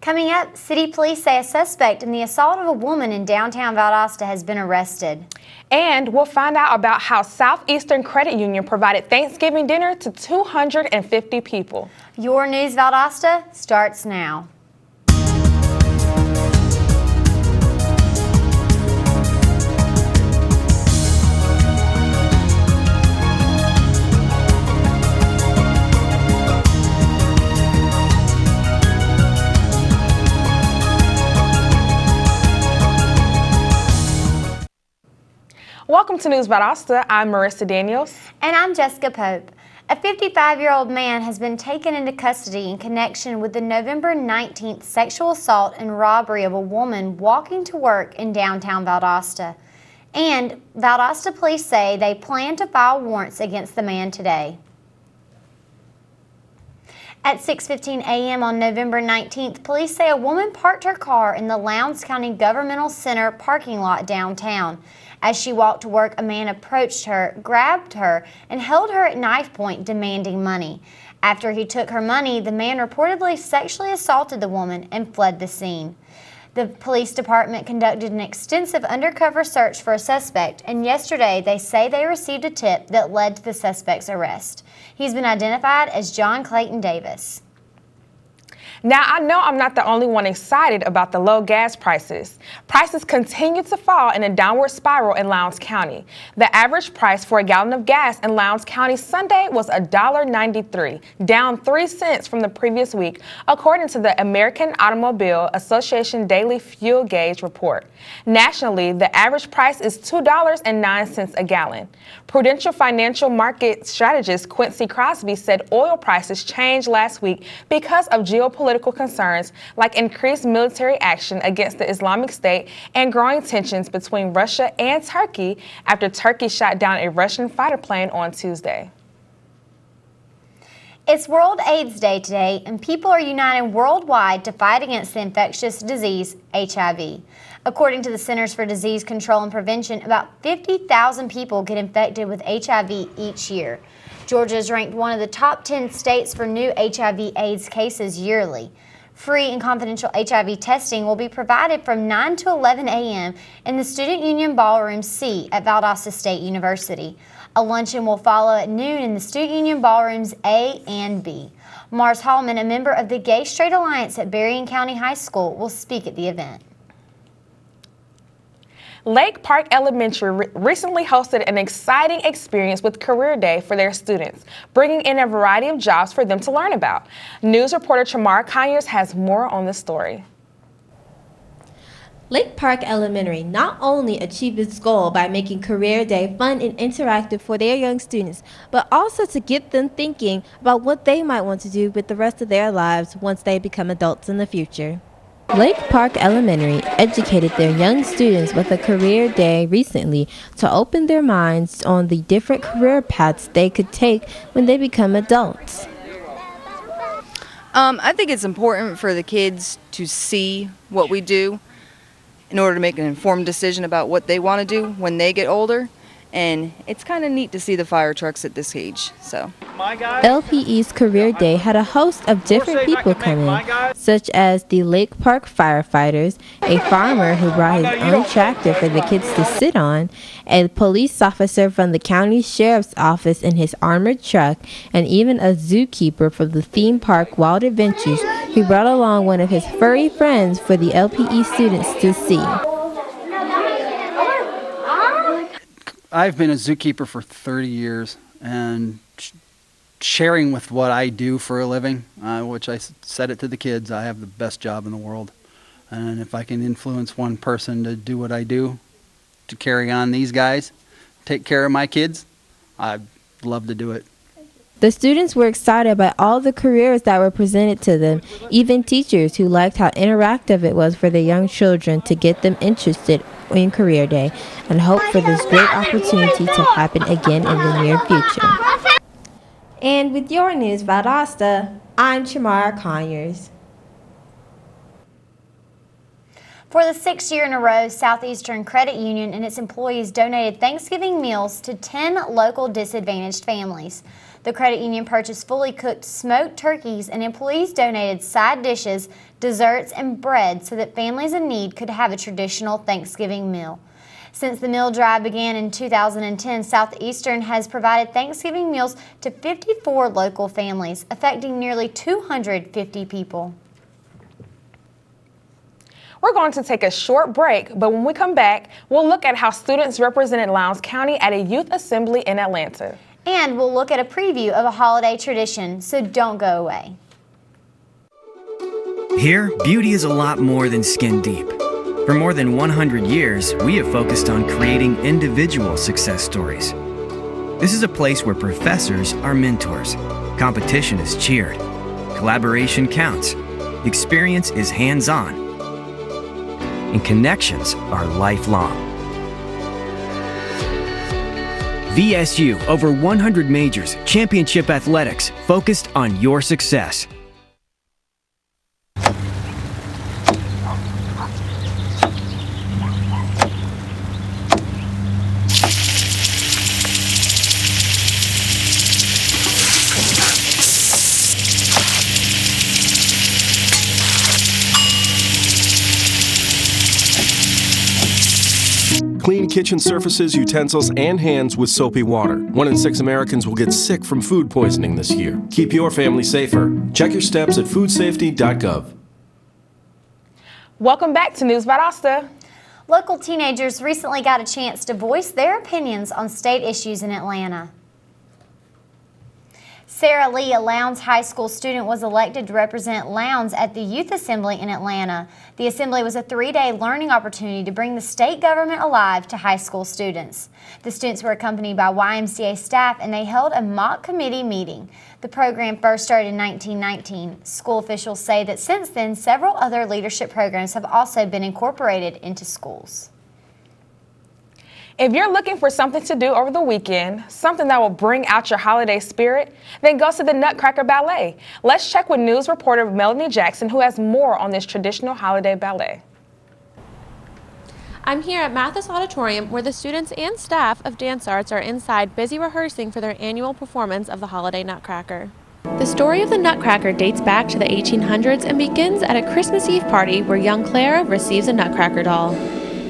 Coming up, city police say a suspect in the assault of a woman in downtown Valdosta has been arrested. And we'll find out about how Southeastern Credit Union provided Thanksgiving dinner to 250 people. Your News Valdosta starts now. Welcome to News Valdosta. I'm Marissa Daniels. And I'm Jessica Pope. A 55-year-old man has been taken into custody in connection with the November 19th sexual assault and robbery of a woman walking to work in downtown Valdosta. And Valdosta police say they plan to file warrants against the man today. At 6:15 a.m. on November 19th, police say a woman parked her car in the Lowndes County Governmental Center parking lot downtown. As she walked to work, a man approached her, grabbed her, and held her at knife point, demanding money. After he took her money, the man reportedly sexually assaulted the woman and fled the scene. The police department conducted an extensive undercover search for a suspect, and yesterday they say they received a tip that led to the suspect's arrest. He's been identified as John Clayton Davis. Now, I know I'm not the only one excited about the low gas prices. Prices continue to fall in a downward spiral in Lowndes County. The average price for a gallon of gas in Lowndes County Sunday was $1.93, down 3 cents from the previous week, according to the American Automobile Association Daily Fuel Gauge report. Nationally, the average price is $2.09 a gallon. Prudential financial market strategist Quincy Crosby said oil prices changed last week because of geopolitical concerns like increased military action against the Islamic State and growing tensions between Russia and Turkey after Turkey shot down a Russian fighter plane on Tuesday. It's World AIDS Day today, and people are uniting worldwide to fight against the infectious disease HIV. According to the Centers for Disease Control and Prevention, about 50,000 people get infected with HIV each year. Georgia is ranked one of the top 10 states for new HIV/AIDS cases yearly. Free and confidential HIV testing will be provided from 9 to 11 a.m. in the Student Union Ballroom C at Valdosta State University. A luncheon will follow at noon in the Student Union Ballrooms A and B. Mars Hallman, a member of the Gay Straight Alliance at Berrien County High School, will speak at the event. Lake Park Elementary recently hosted an exciting experience with Career Day for their students, bringing in a variety of jobs for them to learn about. News reporter Tamara Conyers has more on the story. Lake Park Elementary not only achieved its goal by making Career Day fun and interactive for their young students, but also to get them thinking about what they might want to do with the rest of their lives once they become adults in the future. Lake Park Elementary educated their young students with a career day recently to open their minds on the different career paths they could take when they become adults. I think it's important for the kids to see what we do in order to make an informed decision about what they want to do when they get older. And it's kind of neat to see the fire trucks at this age. So LPE's Career Day had a host of different people come in, such as the Lake Park firefighters, a farmer who brought his own tractor for the kids to sit on, a police officer from the county sheriff's office in his armored truck, and even a zookeeper from the theme park Wild Adventures who brought along one of his furry friends for the LPE students to see. I've been a zookeeper for 30 years, and sharing with what I do for a living, which I said it to the kids, I have the best job in the world. And if I can influence one person to do what I do, to carry on these guys, take care of my kids, I'd love to do it. The students were excited by all the careers that were presented to them, even teachers who liked how interactive it was for the young children to get them interested in Career Day and hope for this great opportunity to happen again in the near future. And with your News Valdosta, I'm Tamara Conyers. For the 6th year in a row, Southeastern Credit Union and its employees donated Thanksgiving meals to 10 local disadvantaged families. The credit union purchased fully cooked smoked turkeys, and employees donated side dishes, desserts, and bread so that families in need could have a traditional Thanksgiving meal. Since the meal drive began in 2010, Southeastern has provided Thanksgiving meals to 54 local families, affecting nearly 250 people. We're going to take a short break, but when we come back, we'll look at how students represented Lowndes County at a youth assembly in Atlanta. And we'll look at a preview of a holiday tradition, so don't go away. Here, beauty is a lot more than skin deep. For more than 100 years, we have focused on creating individual success stories. This is a place where professors are mentors, competition is cheered, collaboration counts, experience is hands-on, and connections are lifelong. VSU, over 100 majors, championship athletics, focused on your success. Clean kitchen surfaces, utensils, and hands with soapy water. 1 in 6 Americans will get sick from food poisoning this year. Keep your family safer. Check your steps at foodsafety.gov. Welcome back to News Valdosta. Local teenagers recently got a chance to voice their opinions on state issues in Atlanta. Sarah Lee, a Lowndes High School student, was elected to represent Lowndes at the Youth Assembly in Atlanta. The assembly was a 3-day learning opportunity to bring the state government alive to high school students. The students were accompanied by YMCA staff, and they held a mock committee meeting. The program first started in 1919. School officials say that since then, several other leadership programs have also been incorporated into schools. If you're looking for something to do over the weekend, something that will bring out your holiday spirit, then go to the Nutcracker Ballet. Let's check with news reporter Melanie Jackson, who has more on this traditional holiday ballet. I'm here at Mathis Auditorium, where the students and staff of Dance Arts are inside busy rehearsing for their annual performance of the holiday Nutcracker. The story of the Nutcracker dates back to the 1800s and begins at a Christmas Eve party where young Clara receives a Nutcracker doll.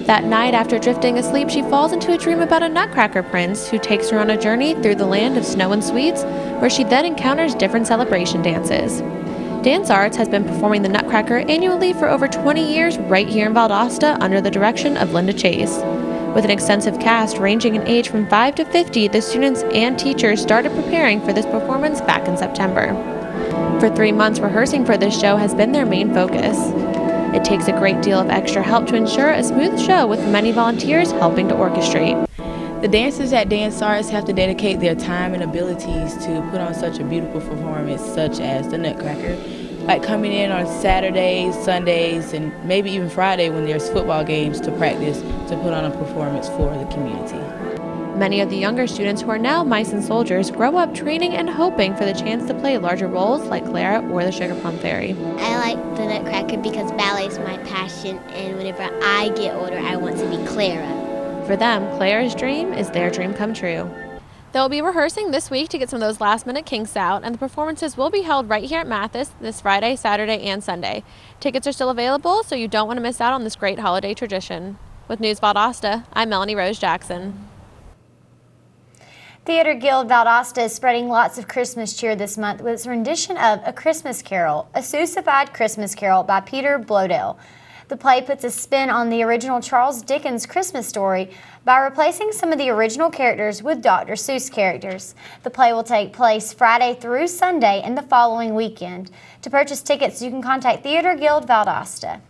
That night, after drifting asleep, she falls into a dream about a Nutcracker prince who takes her on a journey through the land of snow and sweets, where she then encounters different celebration dances. Dance Arts has been performing the Nutcracker annually for over 20 years right here in Valdosta under the direction of Linda Chase. With an extensive cast ranging in age from 5 to 50, the students and teachers started preparing for this performance back in September. For 3 months, rehearsing for this show has been their main focus. It takes a great deal of extra help to ensure a smooth show, with many volunteers helping to orchestrate. The dancers at Dance Arts have to dedicate their time and abilities to put on such a beautiful performance such as the Nutcracker. Like coming in on Saturdays, Sundays, and maybe even Friday when there's football games to practice to put on a performance for the community. Many of the younger students who are now mice and soldiers grow up training and hoping for the chance to play larger roles like Clara or the Sugar Plum Fairy. I like the Nutcracker because ballet is my passion, and whenever I get older, I want to be Clara. For them, Clara's dream is their dream come true. They'll be rehearsing this week to get some of those last-minute kinks out, and the performances will be held right here at Mathis this Friday, Saturday, and Sunday. Tickets are still available, so you don't want to miss out on this great holiday tradition. With News Valdosta, I'm Melanie Rose Jackson. Theater Guild Valdosta is spreading lots of Christmas cheer this month with its rendition of A Christmas Carol, a Seussified Christmas Carol by Peter Blodell. The play puts a spin on the original Charles Dickens Christmas story by replacing some of the original characters with Dr. Seuss characters. The play will take place Friday through Sunday and the following weekend. To purchase tickets, you can contact Theater Guild Valdosta.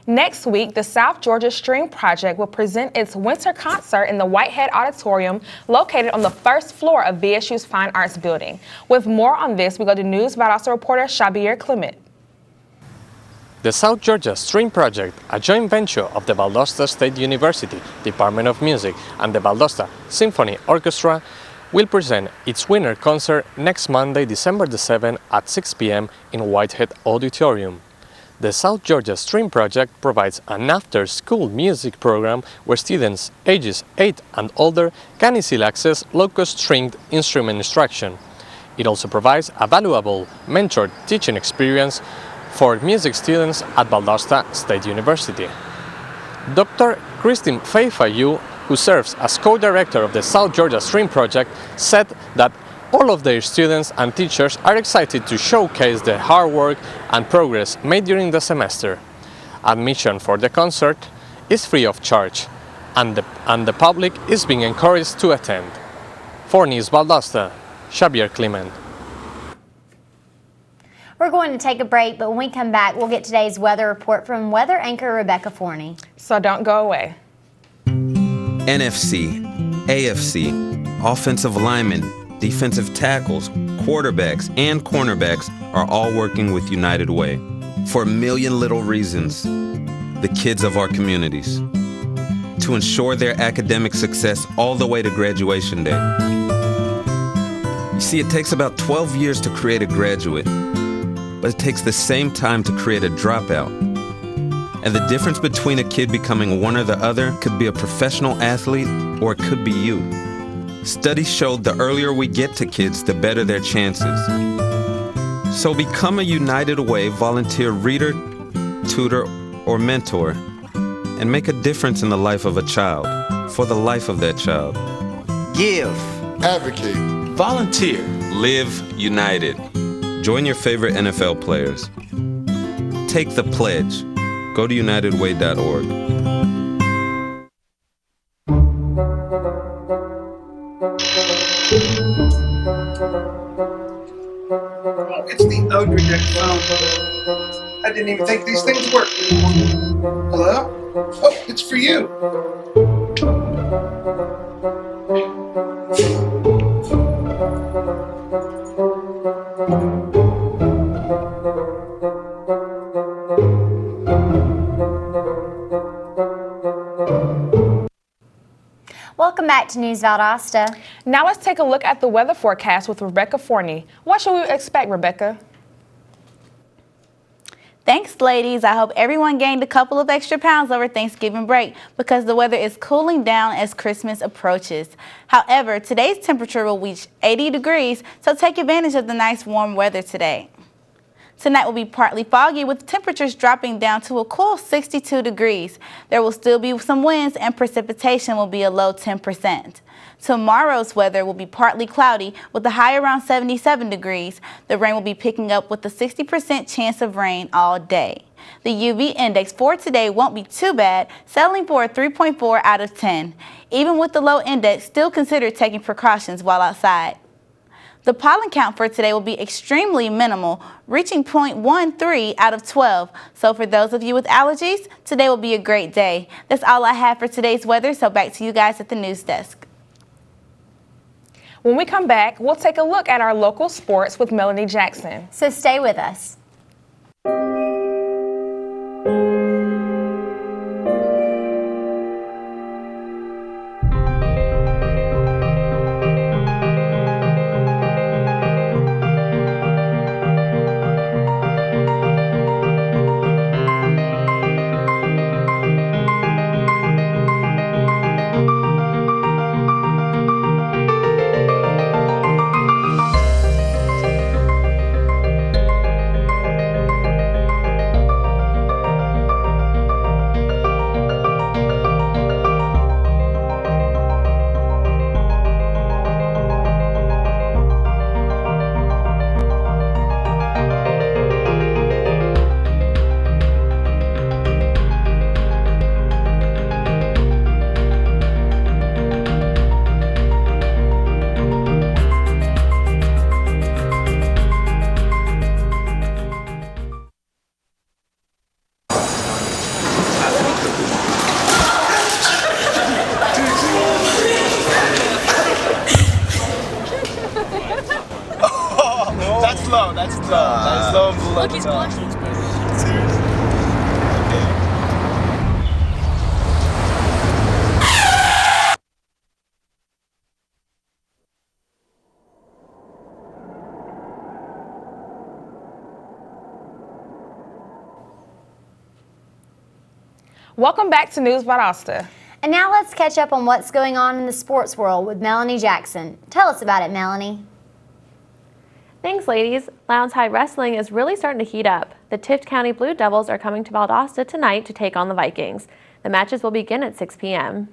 Next week, the South Georgia String Project will present its winter concert in the Whitehead Auditorium, located on the first floor of VSU's Fine Arts Building. With more on this, we go to News Valdosta reporter Shabir Clement. The South Georgia String Project, a joint venture of the Valdosta State University, Department of Music, and the Valdosta Symphony Orchestra, will present its winter concert next Monday, December the 7th at 6 p.m. in Whitehead Auditorium. The South Georgia Stream Project provides an after-school music program where students ages 8 and older can easily access low-cost stringed instrument instruction. It also provides a valuable mentored teaching experience for music students at Valdosta State University. Dr. Christine Feifayu, who serves as co-director of the South Georgia Stream Project, said that all of their students and teachers are excited to showcase the hard work and progress made during the semester. Admission for the concert is free of charge, and the public is being encouraged to attend. For News Valdosta, Xavier Clement. We're going to take a break, but when we come back, we'll get today's weather report from weather anchor Rebecca Forney. So don't go away. NFC, AFC, offensive linemen, defensive tackles, quarterbacks, and cornerbacks are all working with United Way for a million little reasons. The kids of our communities. To ensure their academic success all the way to graduation day. You see, it takes about 12 years to create a graduate, but it takes the same time to create a dropout. And the difference between a kid becoming one or the other could be a professional athlete, or it could be you. Studies showed the earlier we get to kids, the better their chances. So become a United Way volunteer reader, tutor, or mentor, and make a difference in the life of a child, for the life of that child. Give. Advocate. Volunteer. Live united. Join your favorite NFL players. Take the pledge. Go to unitedway.org. It's the Odra Deck phone. I didn't even think these things worked. Hello? Oh, it's for you. Welcome back to News Valdosta. Now let's take a look at the weather forecast with Rebecca Forney. What should we expect, Rebecca? Thanks, ladies. I hope everyone gained a couple of extra pounds over Thanksgiving break because the weather is cooling down as Christmas approaches. However, today's temperature will reach 80 degrees, so take advantage of the nice warm weather today. Tonight will be partly foggy with temperatures dropping down to a cool 62 degrees. There will still be some winds and precipitation will be a low 10%. Tomorrow's weather will be partly cloudy with a high around 77 degrees. The rain will be picking up with a 60% chance of rain all day. The UV index for today won't be too bad, settling for a 3.4 out of 10. Even with the low index, still consider taking precautions while outside. The pollen count for today will be extremely minimal, reaching 0.13 out of 12. So for those of you with allergies, today will be a great day. That's all I have for today's weather, so back to you guys at the news desk. When we come back, we'll take a look at our local sports with Melanie Jackson. So stay with us. Look, he's blushing. Welcome back to News Valdosta. And now let's catch up on what's going on in the sports world with Melanie Jackson. Tell us about it, Melanie. Thanks, ladies. Lowndes High Wrestling is really starting to heat up. The Tift County Blue Devils are coming to Valdosta tonight to take on the Vikings. The matches will begin at 6 p.m.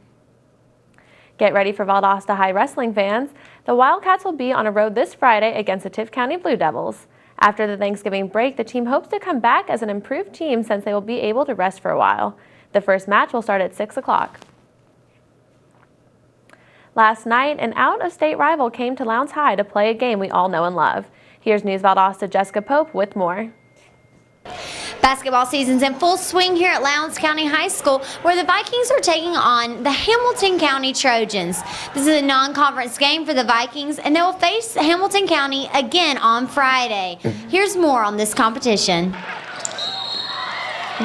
Get ready for Valdosta High Wrestling fans. The Wildcats will be on a road this Friday against the Tift County Blue Devils. After the Thanksgiving break, the team hopes to come back as an improved team since they will be able to rest for a while. The first match will start at 6 o'clock. Last night, an out-of-state rival came to Lowndes High to play a game we all know and love. Here's News Valdosta Jessica Pope with more. Basketball season's in full swing here at Lowndes County High School, where the Vikings are taking on the Hamilton County Trojans. This is a non-conference game for the Vikings, and they will face Hamilton County again on Friday. Here's more on this competition.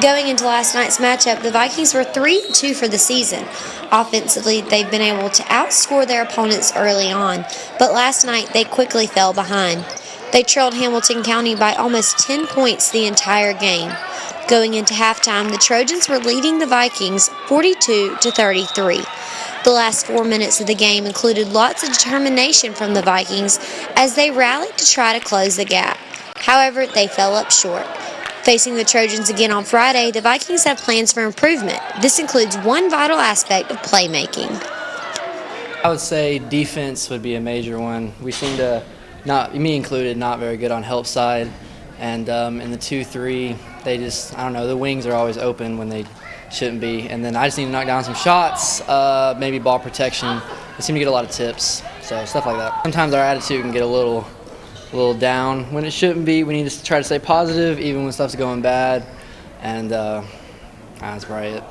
Going into last night's matchup, the Vikings were 3-2 for the season. Offensively, they've been able to outscore their opponents early on, but last night they quickly fell behind. They trailed Hamilton County by almost 10 points the entire game. Going into halftime, the Trojans were leading the Vikings 42-33. The last 4 minutes of the game included lots of determination from the Vikings as they rallied to try to close the gap. However, they fell up short. Facing the Trojans again on Friday, the Vikings have plans for improvement. This includes one vital aspect of playmaking. I would say defense would be a major one. We seem to, not me included, not very good on help side. And in the 2-3, they just, I don't know, the wings are always open when they shouldn't be. And then I just need to knock down some shots, maybe ball protection. We seem to get a lot of tips, so stuff like that. Sometimes our attitude can get a little down when it shouldn't be. We need to try to stay positive even when stuff's going bad, and that's probably it.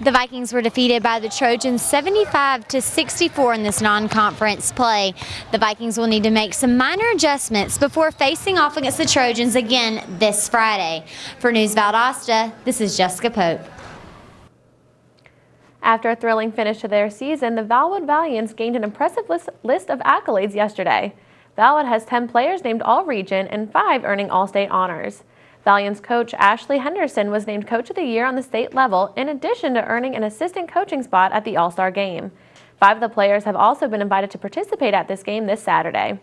The Vikings were defeated by the Trojans 75-64 in this non-conference play. The Vikings will need to make some minor adjustments before facing off against the Trojans again this Friday. For News Valdosta, this is Jessica Pope. After a thrilling finish to their season, the Valwood Valiants gained an impressive list of accolades yesterday. Valwood has 10 players named All-Region and 5 earning All-State honors. Valiants coach Ashley Henderson was named Coach of the Year on the state level, in addition to earning an assistant coaching spot at the All-Star Game. 5 of the players have also been invited to participate at this game this Saturday.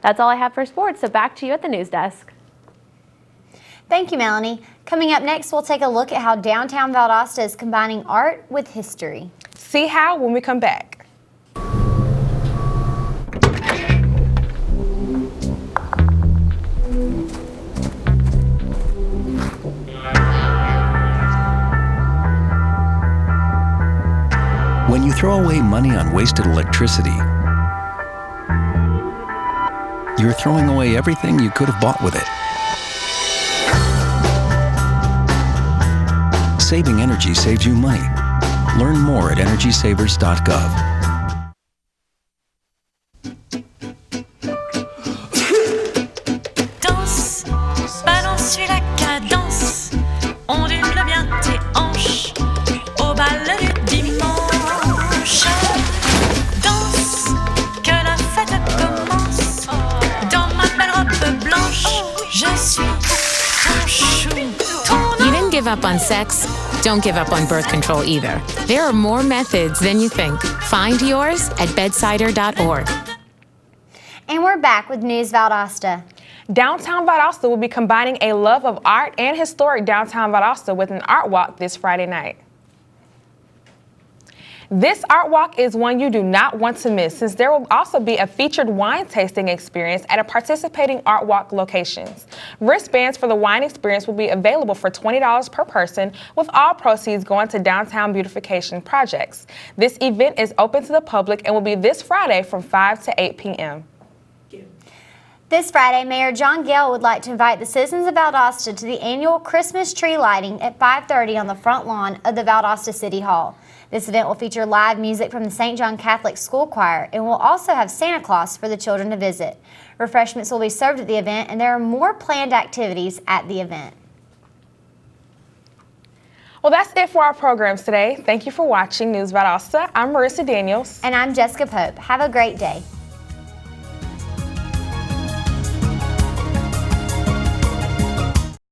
That's all I have for sports, so back to you at the news desk. Thank you, Melanie. Coming up next, we'll take a look at how downtown Valdosta is combining art with history. See how when we come back. When you throw away money on wasted electricity, you're throwing away everything you could have bought with it. Saving energy saves you money. Learn more at energysavers.gov. Danse, balance-lui la cadence, ondule bien tes hanches au bal du dimanche. Danse, que la fête commence, dans ma belle robe blanche, je suis ton chou. You didn't give up on sex. Don't give up on birth control either. There are more methods than you think. Find yours at bedsider.org. And we're back with News Valdosta. Downtown Valdosta will be combining a love of art and historic downtown Valdosta with an art walk this Friday night. This art walk is one you do not want to miss, since there will also be a featured wine tasting experience at a participating art walk locations. Wristbands for the wine experience will be available for $20 per person, with all proceeds going to downtown beautification projects. This event is open to the public and will be this Friday from 5 to 8 p.m. This Friday, Mayor John Gale would like to invite the citizens of Valdosta to the annual Christmas tree lighting at 5:30 on the front lawn of the Valdosta City Hall. This event will feature live music from the St. John Catholic School Choir and will also have Santa Claus for the children to visit. Refreshments will be served at the event, and there are more planned activities at the event. Well, that's it for our programs today. Thank you for watching News Valdosta. I'm Marissa Daniels. And I'm Jessica Pope. Have a great day.